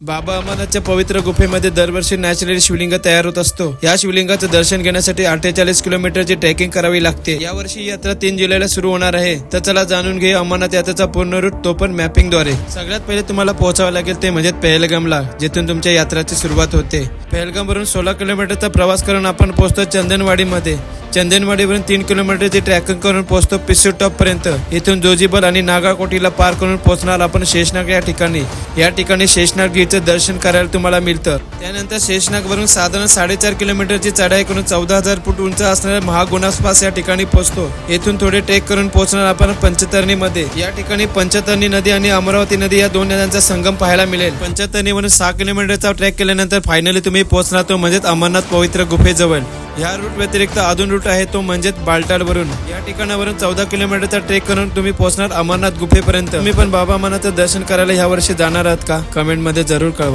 बाबा अमरनाथच्या पवित्र गुफेमध्ये दरवर्षी नॅचरली शिवलिंग तयार होत असतो. या शिवलिंगाचं दर्शन घेण्यासाठी 48 किलोमीटरची ट्रेकिंग करावी लागते. यावर्षी ही यात्रा 3 जुलैला सुरू होणार आहे. तर चला जाणून घे अमरनाथ यात्रेचा पूर्ण रूट, तो पण मॅपिंगद्वारे. सगळ्यात पहिले तुम्हाला पोहोचावं लागेल ते म्हणजे पहलगामला, जिथून तुमच्या यात्राची सुरुवात होते. पहलगामवरून 16 किलोमीटरचा प्रवास करून आपण पोहोचतो चंदनवाडीमध्ये. चंदनवाडीवरून 3 किलोमीटरची ट्रॅकिंग करून पोहोचतो पिस्सू टॉप पर्यंत. इथून जोजीबल आणि नागाकोटीला पार करून पोहोचणार आपण शेषनाग या ठिकाणी. या ठिकाणी शेषनागजीचं दर्शन करायला तुम्हाला मिळतं. त्यानंतर शेषनागवरून साधारण 4.5 किलोमीटरची चढाई करून 14,000 फूट उंच असणाऱ्या महागुणास पास या ठिकाणी पोहोचतो. येथून थोडे ट्रेक करून पोहोचणार आपण पंचतरणीमध्ये. या ठिकाणी पंचतरणी नदी आणि अमरावती नदी या 2 नद्यांचा संगम पाहायला मिळेल. पंचतरणीवरून 6 किलोमीटरचा ट्रेक केल्यानंतर फायनली तुम्ही पोहोचणार तो म्हणजे अमरनाथ पवित्र गुफेजवळ. या रूट व्यतिरिक्त अजून रूट आहे तो म्हणजे बालटालवरून. या ठिकाणावरून 14 किलोमीटरचा ट्रेक करून तुम्ही पोहोचणार अमरनाथ गुफेपर्यंत. तुम्ही पण बाबा अमरनाथचं दर्शन करायला ह्या वर्षी जाणार आहात का? कमेंट मध्ये जरूर कळवा.